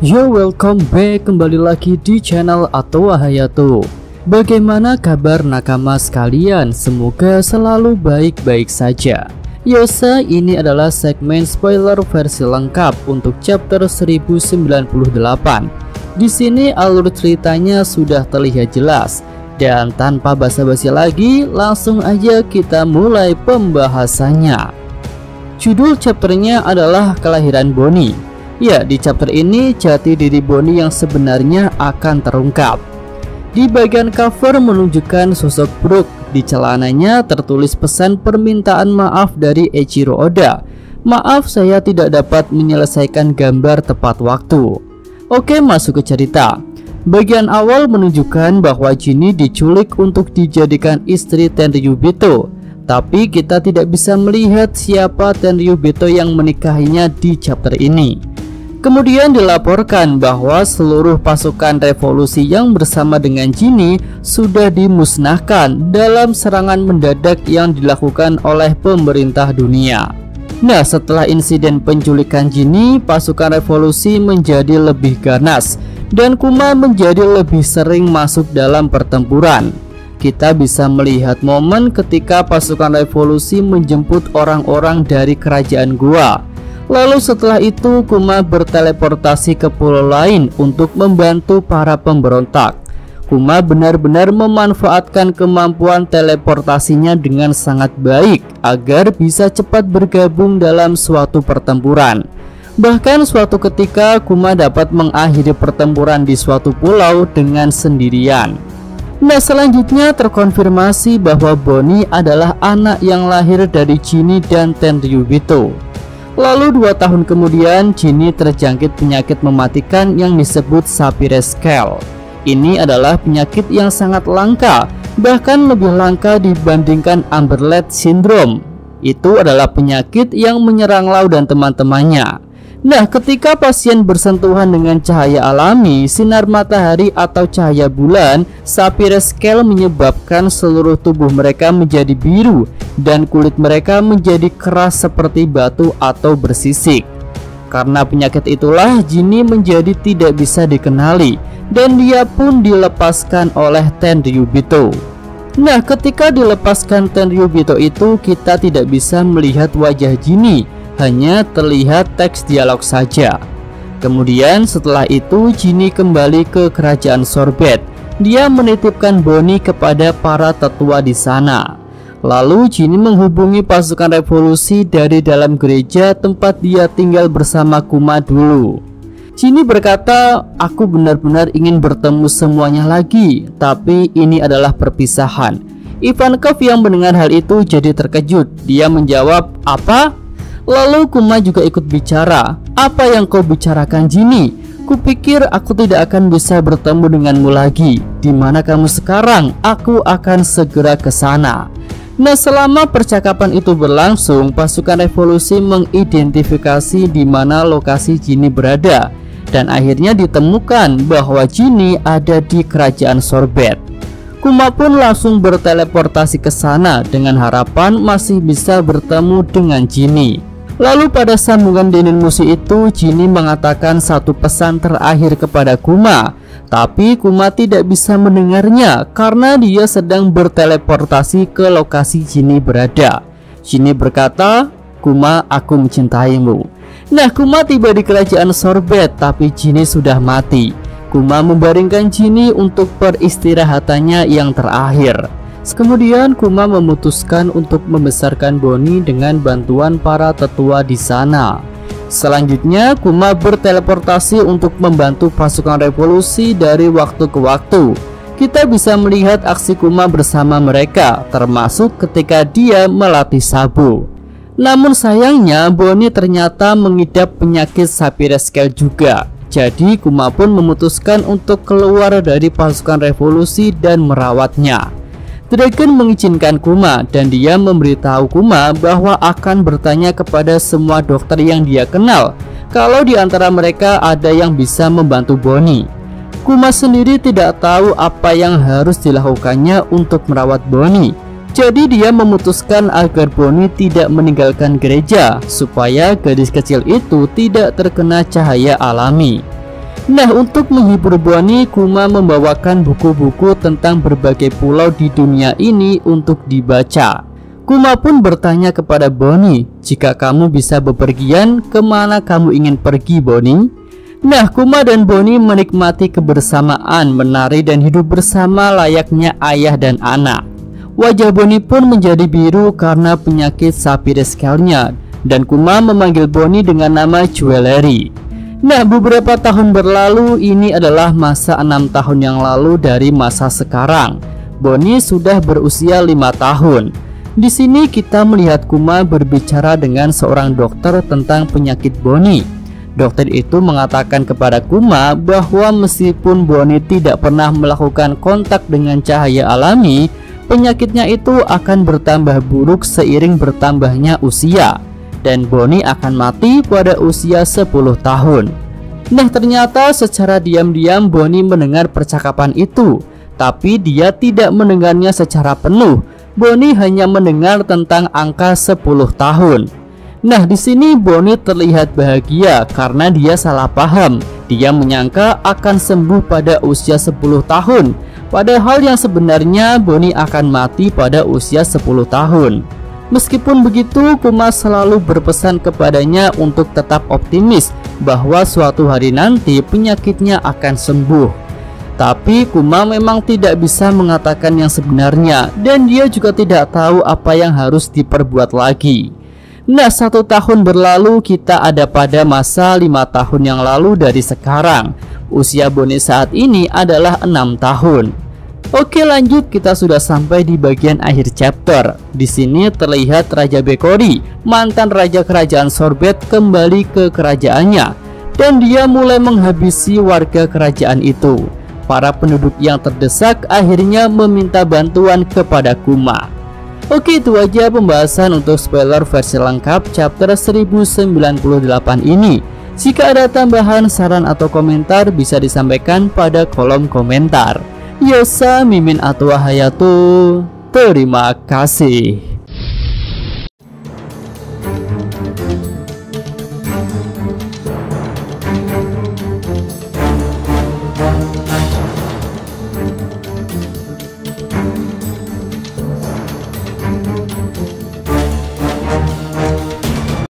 Yo, welcome back, kembali lagi di channel Atowa Hayato. Bagaimana kabar nakama sekalian? Semoga selalu baik-baik saja. Yosa, ini adalah segmen spoiler versi lengkap untuk chapter 1098. Di sini alur ceritanya sudah terlihat jelas, dan tanpa basa-basi lagi, langsung aja kita mulai pembahasannya. Judul chapternya adalah Kelahiran Bonnie. Ya, di chapter ini jati diri Bonnie yang sebenarnya akan terungkap. Di bagian cover menunjukkan sosok Brooke. Di celananya tertulis pesan permintaan maaf dari Eiichiro Oda. Maaf, saya tidak dapat menyelesaikan gambar tepat waktu. Oke, masuk ke cerita. Bagian awal menunjukkan bahwa Ginny diculik untuk dijadikan istri Tenryubito. Tapi kita tidak bisa melihat siapa Tenryubito yang menikahinya di chapter ini. Kemudian dilaporkan bahwa seluruh pasukan revolusi yang bersama dengan Ginny sudah dimusnahkan dalam serangan mendadak yang dilakukan oleh pemerintah dunia. Nah, setelah insiden penculikan Ginny, pasukan revolusi menjadi lebih ganas dan Kuma menjadi lebih sering masuk dalam pertempuran. Kita bisa melihat momen ketika pasukan revolusi menjemput orang-orang dari kerajaan Goa. Lalu setelah itu Kuma berteleportasi ke pulau lain untuk membantu para pemberontak. Kuma benar-benar memanfaatkan kemampuan teleportasinya dengan sangat baik agar bisa cepat bergabung dalam suatu pertempuran. Bahkan suatu ketika Kuma dapat mengakhiri pertempuran di suatu pulau dengan sendirian. Nah, selanjutnya terkonfirmasi bahwa Bonnie adalah anak yang lahir dari Ginny dan Tenryubito. Lalu 2 tahun kemudian Ginny terjangkit penyakit mematikan yang disebut Sapphire Skull. Ini adalah penyakit yang sangat langka, bahkan lebih langka dibandingkan Amberlet Syndrome. Itu adalah penyakit yang menyerang Lau dan teman-temannya. Nah, ketika pasien bersentuhan dengan cahaya alami, sinar matahari atau cahaya bulan, Sapphire Skull menyebabkan seluruh tubuh mereka menjadi biru dan kulit mereka menjadi keras seperti batu atau bersisik. Karena penyakit itulah Ginny menjadi tidak bisa dikenali dan dia pun dilepaskan oleh Tenryubito. Nah, ketika dilepaskan Tenryubito itu kita tidak bisa melihat wajah Ginny, hanya terlihat teks dialog saja. Kemudian setelah itu Ginny kembali ke kerajaan Sorbet. Dia menitipkan Bonnie kepada para tetua di sana. Lalu Ginny menghubungi pasukan revolusi dari dalam gereja tempat dia tinggal bersama Kuma dulu. Ginny berkata, "Aku benar-benar ingin bertemu semuanya lagi, tapi ini adalah perpisahan." Ivankov yang mendengar hal itu jadi terkejut. Dia menjawab, "Apa?" Lalu Kuma juga ikut bicara. "Apa yang kau bicarakan, Ginny? Kupikir aku tidak akan bisa bertemu denganmu lagi. Di mana kamu sekarang? Aku akan segera ke sana." Nah, selama percakapan itu berlangsung, pasukan revolusi mengidentifikasi di mana lokasi Ginny berada, dan akhirnya ditemukan bahwa Ginny ada di kerajaan Sorbet. Kuma pun langsung berteleportasi ke sana dengan harapan masih bisa bertemu dengan Ginny. Lalu pada sambungan Denin Mushi itu Ginny mengatakan satu pesan terakhir kepada Kuma, tapi Kuma tidak bisa mendengarnya karena dia sedang berteleportasi ke lokasi Ginny berada. Ginny berkata, "Kuma, aku mencintaimu." Nah, Kuma tiba di kerajaan Sorbet, tapi Ginny sudah mati. Kuma membaringkan Ginny untuk peristirahatannya yang terakhir. Kemudian Kuma memutuskan untuk membesarkan Bonnie dengan bantuan para tetua di sana. Selanjutnya Kuma berteleportasi untuk membantu pasukan revolusi dari waktu ke waktu. Kita bisa melihat aksi Kuma bersama mereka, termasuk ketika dia melatih Sabo. Namun sayangnya Bonnie ternyata mengidap penyakit Sapphire Skull juga. Jadi Kuma pun memutuskan untuk keluar dari pasukan revolusi dan merawatnya. Dragon mengizinkan Kuma dan dia memberitahu Kuma bahwa akan bertanya kepada semua dokter yang dia kenal kalau di antara mereka ada yang bisa membantu Bonnie. Kuma sendiri tidak tahu apa yang harus dilakukannya untuk merawat Bonnie. Jadi dia memutuskan agar Bonnie tidak meninggalkan gereja supaya gadis kecil itu tidak terkena cahaya alami. Nah, untuk menghibur Bonnie, Kuma membawakan buku-buku tentang berbagai pulau di dunia ini untuk dibaca. Kuma pun bertanya kepada Bonnie, "Jika kamu bisa bepergian, kemana kamu ingin pergi, Bonnie?" Nah, Kuma dan Bonnie menikmati kebersamaan, menari dan hidup bersama layaknya ayah dan anak. Wajah Bonnie pun menjadi biru karena penyakit Sapir-Scale-nya, dan Kuma memanggil Bonnie dengan nama Jewelry. Nah, beberapa tahun berlalu, ini adalah masa 6 tahun yang lalu dari masa sekarang. Bonnie sudah berusia 5 tahun. Di sini kita melihat Kuma berbicara dengan seorang dokter tentang penyakit Bonnie. Dokter itu mengatakan kepada Kuma bahwa meskipun Bonnie tidak pernah melakukan kontak dengan cahaya alami, penyakitnya itu akan bertambah buruk seiring bertambahnya usia, dan Bonnie akan mati pada usia 10 tahun. Nah, ternyata secara diam-diam Bonnie mendengar percakapan itu, tapi dia tidak mendengarnya secara penuh. Bonnie hanya mendengar tentang angka 10 tahun. Nah, di sini Bonnie terlihat bahagia karena dia salah paham. Dia menyangka akan sembuh pada usia 10 tahun. Padahal yang sebenarnya Bonnie akan mati pada usia 10 tahun. Meskipun begitu, Kuma selalu berpesan kepadanya untuk tetap optimis bahwa suatu hari nanti penyakitnya akan sembuh. Tapi Kuma memang tidak bisa mengatakan yang sebenarnya, dan dia juga tidak tahu apa yang harus diperbuat lagi. Nah, 1 tahun berlalu, kita ada pada masa 5 tahun yang lalu dari sekarang. Usia Bonnie saat ini adalah 6 tahun. Oke, lanjut, kita sudah sampai di bagian akhir chapter. Di sini terlihat Raja Bekori, mantan raja kerajaan Sorbet, kembali ke kerajaannya, dan dia mulai menghabisi warga kerajaan itu. Para penduduk yang terdesak akhirnya meminta bantuan kepada Kuma. Oke, itu aja pembahasan untuk spoiler versi lengkap chapter 1098 ini. Jika ada tambahan, saran atau komentar bisa disampaikan pada kolom komentar. Yosa Mimin Atwa Hayato. Terima kasih.